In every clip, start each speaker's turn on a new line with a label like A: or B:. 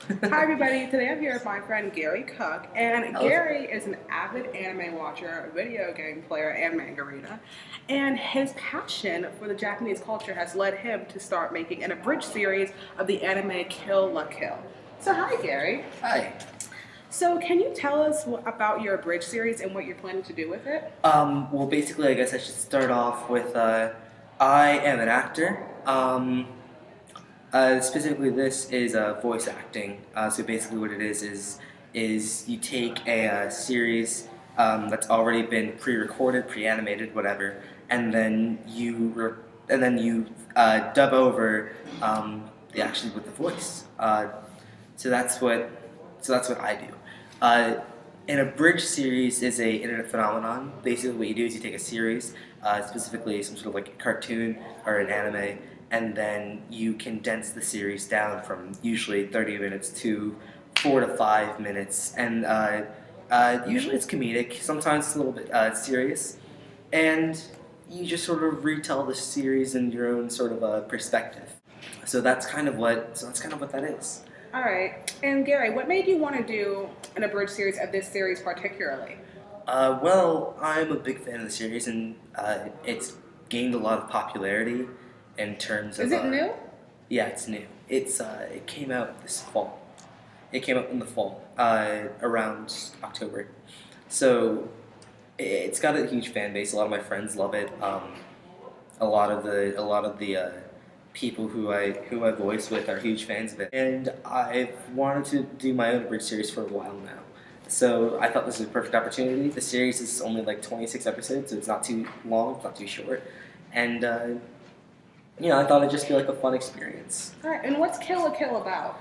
A: Hi everybody, today I'm here with my friend Gary Cook, and
B: Hello.
A: Gary is an avid anime watcher, video game player, and manga reader. And his passion for the Japanese culture has led him to start making an abridged series of the anime Kill la Kill. So hi Gary.
B: Hi.
A: So can you tell us about your abridged series and what you're planning to do with it?
B: Well, basically, I guess I should start off with I am an actor. Specifically, this is voice acting. So basically, what it is you take a series that's already been pre-recorded, pre-animated, whatever, and then you dub over the actually with the voice. So that's what I do. Uh, an abridged series is a internet phenomenon. Basically, what you do is you take a series, specifically some sort of like a cartoon or an anime, and then you condense the series down from usually 30 minutes to 4 to 5 minutes. And usually it's comedic. Sometimes it's a little bit serious, and you just sort of retell the series in your own sort of perspective. That's kind of what that is.
A: All right. And Gary, what made you want to do an abridged series of this series particularly?
B: Well, I'm a big fan of the series, and it's gained a lot of popularity in terms of.
A: Is it new?
B: Yeah, it's new. It came out this fall. It came out in the fall, around October. So it's got a huge fan base. A lot of my friends love it. A lot of the people who I voice with are huge fans of it, and I've wanted to do my own bridge series for a while now. So I thought this was a perfect opportunity. The series is only like 26 episodes, so it's not too long, it's not too short, and I thought it'd just be like a fun experience.
A: All right. And what's Kill la Kill about?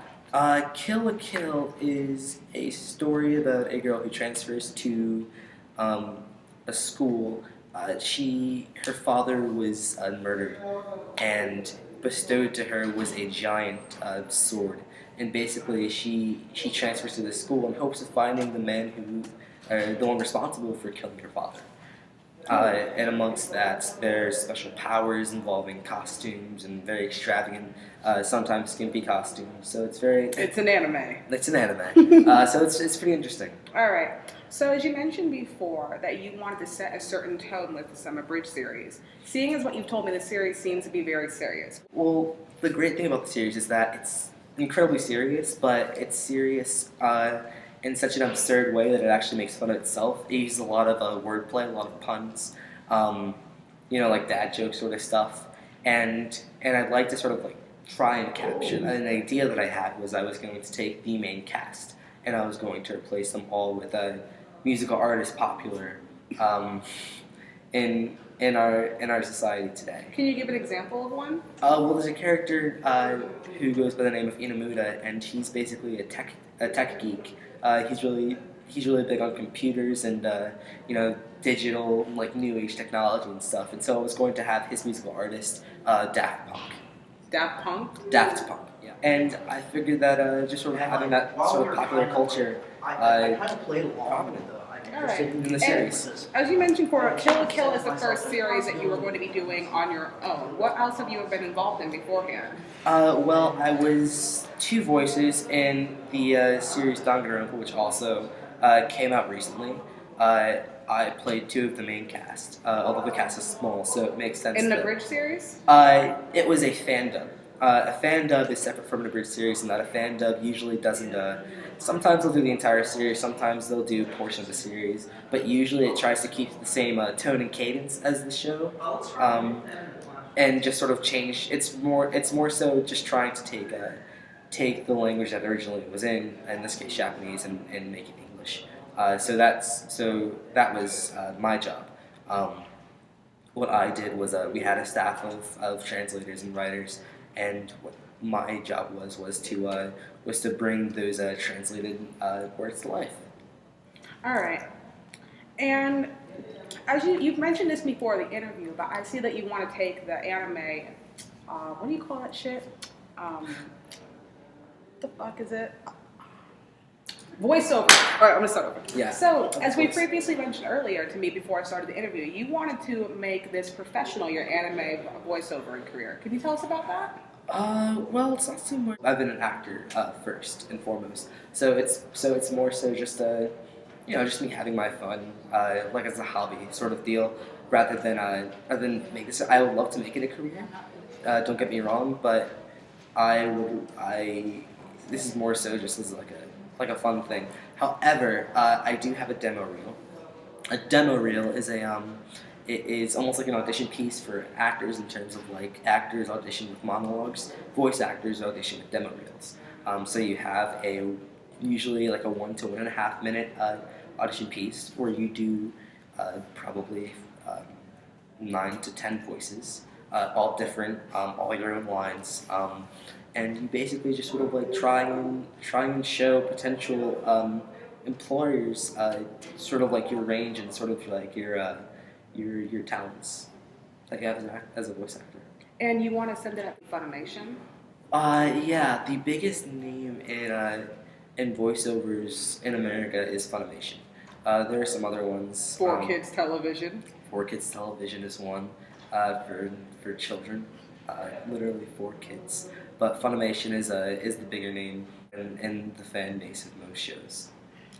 B: Kill la Kill is a story about a girl who transfers to a school. Her father was murdered, and bestowed to her was a giant sword. And basically, she transfers to this school in hopes of finding the man the one responsible for killing her father. And amongst that, there's special powers involving costumes and very extravagant, sometimes skimpy costumes. So it's very.
A: It's an anime.
B: It's an anime. So it's pretty interesting.
A: All right. So as you mentioned before that you wanted to set a certain tone with the Summer Bridge series, seeing as what you've told me, the series seems to be very serious.
B: Well, the great thing about the series is that it's incredibly serious, but it's serious in such an absurd way that it actually makes fun of itself. It uses a lot of wordplay, a lot of puns, like dad joke sort of stuff, and I'd like to sort of like try and capture that. An idea that I had was I was going to take the main cast and I was going to replace them all with musical artists popular in our society today.
A: Can you give an example of one?
B: Well, there's a character who goes by the name of Inamuda, and he's basically a tech geek. He's really big on computers and digital like new age technology and stuff. And so I was going to have his musical artist Daft Punk.
A: Daft Punk?
B: Daft Punk. Yeah. And I figured that just sort of having that sort of popular culture
C: I kind of played along with
A: All right.
B: in the series.
A: As you mentioned, for Kill la Kill is the first series that you were going to be doing on your own. What else have you been involved in beforehand?
B: Well, I was two voices in the series Danganronpa, which also came out recently. I played two of the main cast, although the cast is small, so it makes sense.
A: In the
B: that,
A: Bridge series?
B: It was a fan dub. A fan dub is separate from an abridged series, in that a fan dub usually doesn't. Sometimes they'll do the entire series, sometimes they'll do a portion of the series, but usually it tries to keep the same tone and cadence as the show, and just sort of change. It's more so just trying to take the language that originally was in this case Japanese, and make it English. So that was my job. What I did was we had a staff of translators and writers, and what my job was to bring those translated words to life.
A: All right. And as you've mentioned this before the interview, but I see that you want to take the anime. What do you call that shit? The fuck is it? Voiceover. All right, I'm gonna start over.
B: Yeah.
A: So, as we previously mentioned earlier to me before I started the interview, you wanted to make this professional, your anime voiceover career. Can you tell us about that?
B: Well, it's not so much. I've been an actor first and foremost, so it's more so just just me having my fun, like as a hobby sort of deal, rather than make this. I would love to make it a career. Don't get me wrong, but I this is more so just as like a fun thing. However, I do have a demo reel. A demo reel is it is almost like an audition piece for actors in terms of like actors audition with monologues, voice actors audition with demo reels. So you have usually like a 1 to 1.5 minute audition piece where you do probably 9 to 10 voices, all different, all your own lines, and you basically just sort of like try and show potential employers sort of like your range and sort of like your talents that you have as a voice actor.
A: And you want to send it up to Funimation?
B: Yeah, the biggest name in voiceovers in America is Funimation. There are some other ones.
A: For Kids Television?
B: For Kids Television is one for children, literally for kids. But Funimation is the bigger name in the fan base of most shows.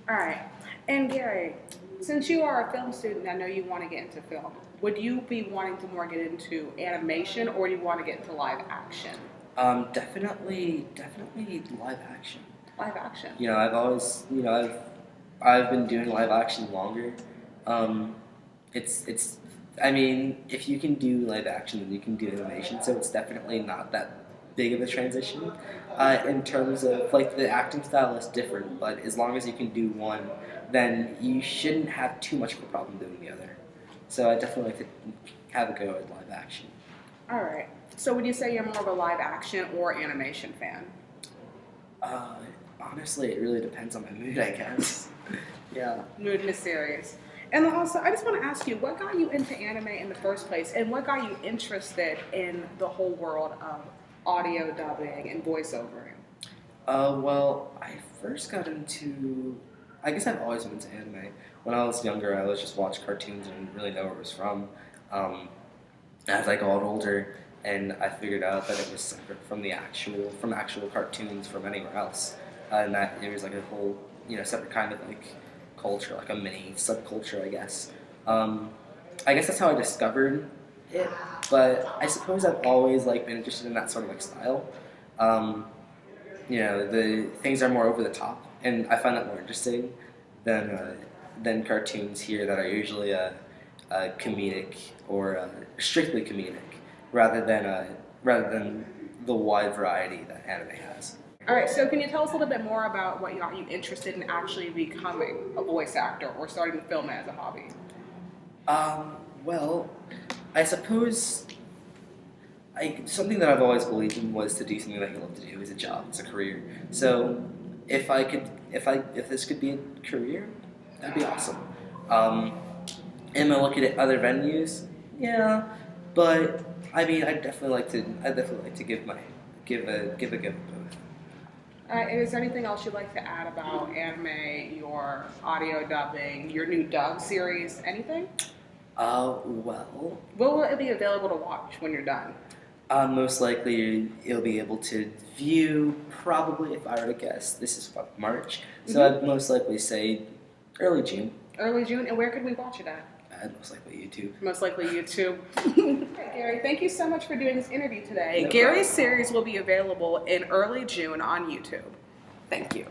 A: All right. And Gary, since you are a film student, I know you want to get into film. Would you be wanting to more get into animation, or do you want to get into live action?
B: Definitely live action.
A: Live action.
B: I've always, I've been doing live action longer. It's, I mean, if you can do live action, then you can do animation. So it's definitely not that big of a transition. In terms of like the acting style is different, but as long as you can do one, then you shouldn't have too much of a problem doing the other. So I definitely like to have a go at live action.
A: All right. So would you say you're more of a live action or animation fan?
B: Honestly, it really depends on my mood, I guess. Yeah.
A: Mood in the series. And also, I just want to ask you, what got you into anime in the first place, and what got you interested in the whole world of audio dubbing and voiceovering?
B: Well, I first got into. I guess I've always been into anime. When I was younger, I was just watch cartoons and didn't really know where it was from. As I got older, and I figured out that it was separate from actual cartoons from anywhere else, and that it was like a whole separate kind of like culture, like a mini subculture, I guess. I guess that's how I discovered it. But I suppose I've always like been interested in that sort of like style. The things are more over the top, and I find that more interesting than cartoons here that are usually comedic or strictly comedic, rather than the wide variety that anime has.
A: All right, so can you tell us a little bit more about what got you interested in actually becoming a voice actor or starting to film as a hobby?
B: Well, I suppose something that I've always believed in was to do something that you love to do as a job, as a career. So if this could be a career, that'd be awesome. Am I looking at other venues? Yeah, but I mean, I'd definitely like to give a go at both.
A: And is there anything else you'd like to add about anime, your audio dubbing, your new dub series, anything?
B: Well,
A: Will it be available to watch when you're done?
B: most likely you'll be able to view, probably, if I were to guess, this is what, March, so I'd most likely say early June.
A: Early June, and where could we watch it at?
B: Most likely YouTube.
A: Most likely YouTube. Okay, Gary, thank you so much for doing this interview today.
B: No
A: Gary's
B: problem.
A: series will be available in early June on YouTube. Thank you.